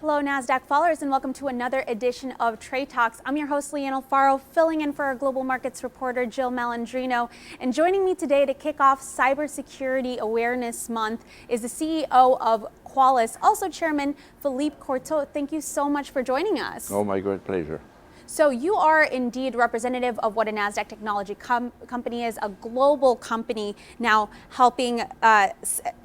Hello, NASDAQ followers, and welcome to another edition of Trade Talks. I'm your host, Leanne Alfaro, filling in for our global markets reporter, Jill Malandrino. And joining me today to kick off Cybersecurity Awareness Month is the CEO of Qualys, also Chairman Philippe Courtot. Thank you so much for joining us. Oh, my great pleasure. So you are indeed representative of what a NASDAQ technology company is, a global company now helping,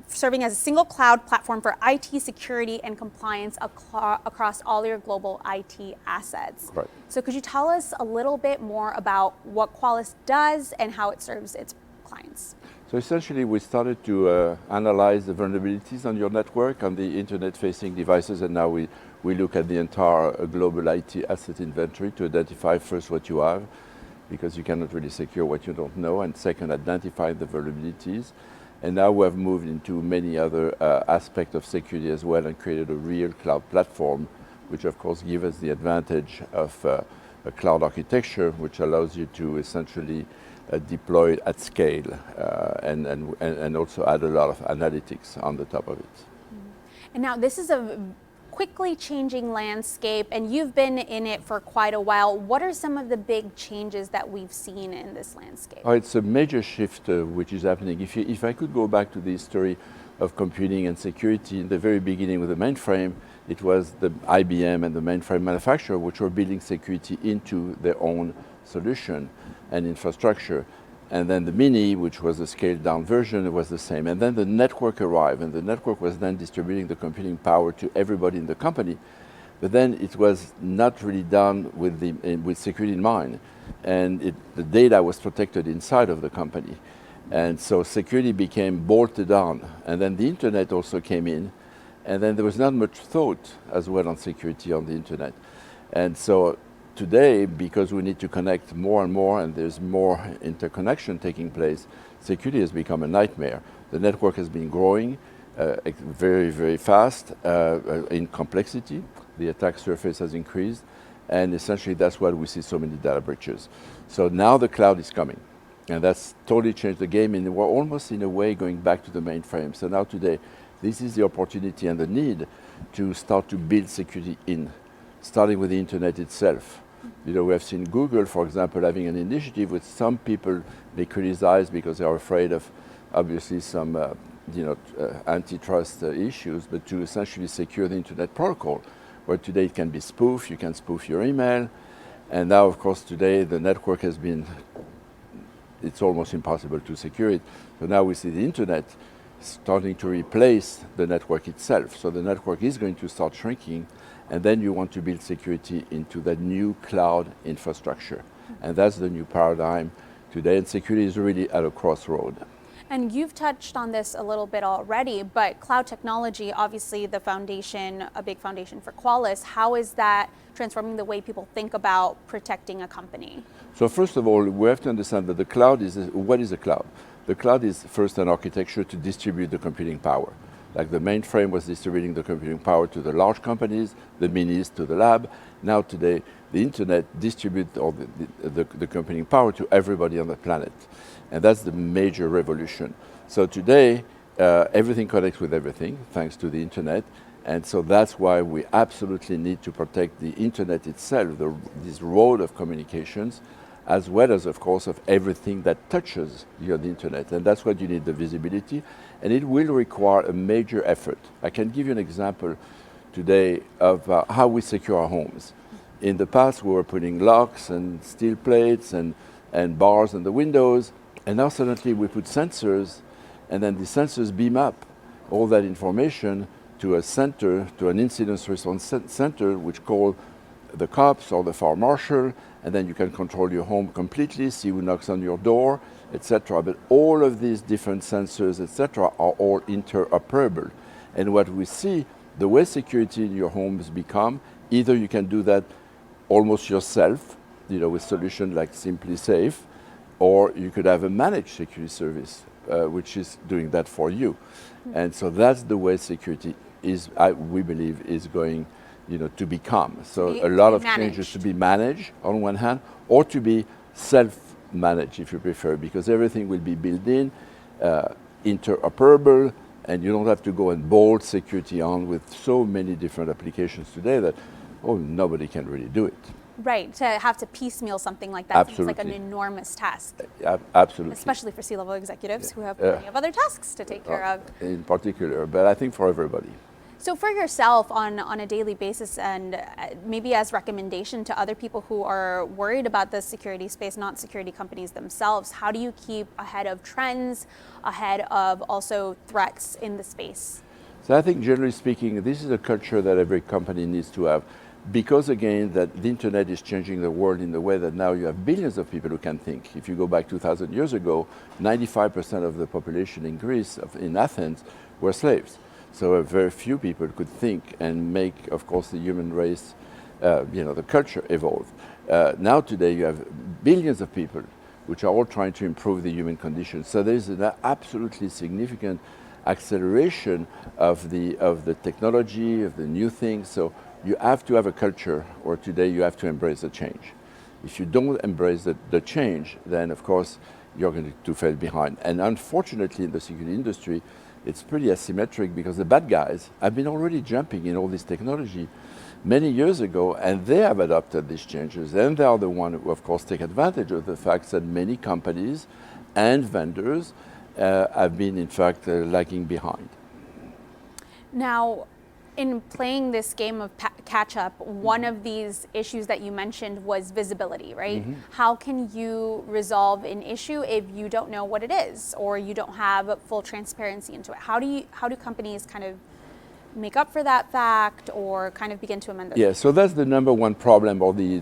serving as a single cloud platform for IT security and compliance across all your global IT assets. Right. So could you tell us a little bit more about what Qualys does and how it serves its clients? So essentially, we started to analyze the vulnerabilities on your network, on the internet-facing devices, and now we look at the entire global IT asset inventory to identify first what you have, because you cannot really secure what you don't know, and second, identify the vulnerabilities. And now we have moved into many other aspects of security as well and created a real cloud platform, which of course gives us the advantage of a cloud architecture, which allows you to essentially deploy it at scale and also add a lot of analytics on the top of it. And now this is a quickly changing landscape, and you've been in it for quite a while. What are some of the big changes that we've seen in this landscape? Oh, it's a major shift which is happening. If I could go back to the history of computing and security, in the very beginning with the mainframe, it was the IBM and the mainframe manufacturer which were building security into their own solution and infrastructure. And then the Mini, which was a scaled down version, it was the same. And then the network arrived, and the network was then distributing the computing power to everybody in the company. But then it was not really done with security in mind. And the data was protected inside of the company. And so security became bolted on. And then the internet also came in. And then there was not much thought as well on security on the internet. And so today, because we need to connect more and more and there's more interconnection taking place, security has become a nightmare. The network has been growing very, very fast in complexity. The attack surface has increased, and essentially that's why we see so many data breaches. So now the cloud is coming, and that's totally changed the game, and we're almost in a way going back to the mainframe. So now today, this is the opportunity and the need to start to build security starting with the internet itself. You know, we have seen Google, for example, having an initiative which some people they criticize because they are afraid of, obviously, some antitrust issues, but to essentially secure the internet protocol, where today it can be spoofed, you can spoof your email, and now, of course, today the network has been, it's almost impossible to secure it. So now we see the internet starting to replace the network itself. So the network is going to start shrinking, and then you want to build security into that new cloud infrastructure. And that's the new paradigm today, and security is really at a crossroad. And you've touched on this a little bit already, but cloud technology, obviously the foundation, a big foundation for Qualys. How is that transforming the way people think about protecting a company? So first of all, we have to understand that the cloud is, what is a cloud? The cloud is first an architecture to distribute the computing power. Like the mainframe was distributing the computing power to the large companies, the minis to the lab. Now today, the internet distributes all the computing power to everybody on the planet. And that's the major revolution. So today, everything connects with everything, thanks to the internet. And so that's why we absolutely need to protect the internet itself, this road of communications, as well as, of course, of everything that touches the internet. And that's what you need, the visibility. And it will require a major effort. I can give you an example today of how we secure our homes. In the past, we were putting locks and steel plates and bars on the windows. And now suddenly we put sensors, and then the sensors beam up all that information to a center, to an incident response center, which call the cops or the fire marshal, and then you can control your home completely, see who knocks on your door, etc. But all of these different sensors, etc., are all interoperable. And what we see, the way security in your homes become, either you can do that almost yourself, with solutions like Simply Safe, or you could have a managed security service, which is doing that for you. Mm-hmm. And so that's the way security is, we believe, is going to become. So a lot of changes to be managed on one hand, or to be self-managed if you prefer, because everything will be built in, interoperable, And you don't have to go and bolt security on with so many different applications today that, oh, nobody can really do it. Right, to have to piecemeal something like that seems like an Absolutely. enormous task, Absolutely. especially for C-level executives who have plenty of other tasks to take care of. In particular, but I think for everybody. So for yourself on a daily basis and maybe as recommendation to other people who are worried about the security space, not security companies themselves, how do you keep ahead of trends, ahead of also threats in the space? So I think generally speaking, this is a culture that every company needs to have. Because again, that the internet is changing the world in the way that now you have billions of people who can think. If you go back 2,000 years ago, 95% of the population in Greece, in Athens, were slaves. So very few people could think and make, of course, the human race, the culture evolve. Now today you have billions of people which are all trying to improve the human condition. So there's an absolutely significant acceleration of the technology, of the new things. So you have to have a culture, or today you have to embrace the change. If you don't embrace the change, then of course you're going to fall behind. And unfortunately in the security industry, it's pretty asymmetric because the bad guys have been already jumping in all this technology many years ago, and they have adopted these changes. And they are the ones who of course take advantage of the fact that many companies and vendors have been in fact lagging behind. Now, in playing this game of catch-up, one of these issues that you mentioned was visibility, right? Mm-hmm. How can you resolve an issue if you don't know what it is or you don't have full transparency into it? How do companies kind of make up for that fact or kind of begin to amend it? Yeah, so that's the number one problem, or the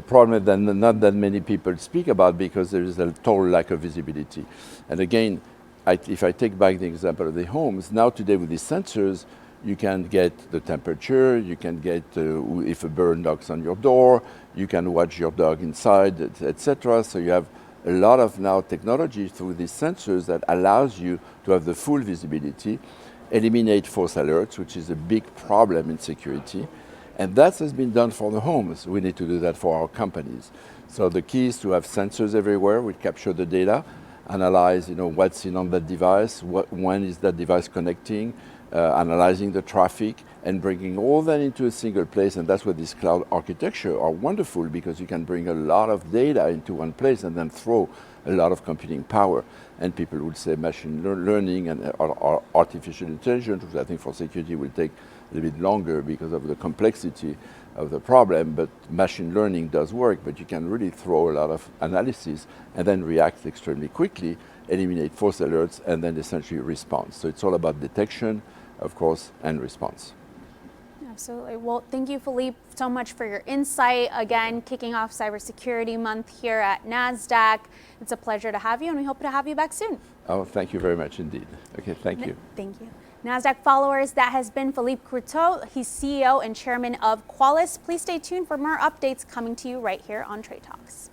problem that not that many people speak about, because there is a total lack of visibility. And again, if I take back the example of the homes, now today with these sensors, you can get the temperature, you can get if a bird knocks on your door, you can watch your dog inside, etc. So you have a lot of now technology through these sensors that allows you to have the full visibility, eliminate false alerts, which is a big problem in security. And that has been done for the homes. We need to do that for our companies. So the key is to have sensors everywhere. We capture the data, analyze what's in on that device, when is that device connecting, analyzing the traffic and bringing all that into a single place. And that's where this cloud architecture are wonderful, because you can bring a lot of data into one place and then throw a lot of computing power. And people would say machine learning and artificial intelligence, which I think for security will take a little bit longer because of the complexity of the problem, but machine learning does work, but you can really throw a lot of analysis and then react extremely quickly, eliminate false alerts, and then essentially respond. So it's all about detection, of course, and response. Absolutely. Well, thank you, Philippe, so much for your insight. Again, kicking off Cybersecurity Month here at NASDAQ. It's a pleasure to have you, and we hope to have you back soon. Oh, thank you very much indeed. Okay, thank you. Thank you. NASDAQ followers, that has been Philippe Courtot. He's CEO and chairman of Qualys. Please stay tuned for more updates coming to you right here on Trade Talks.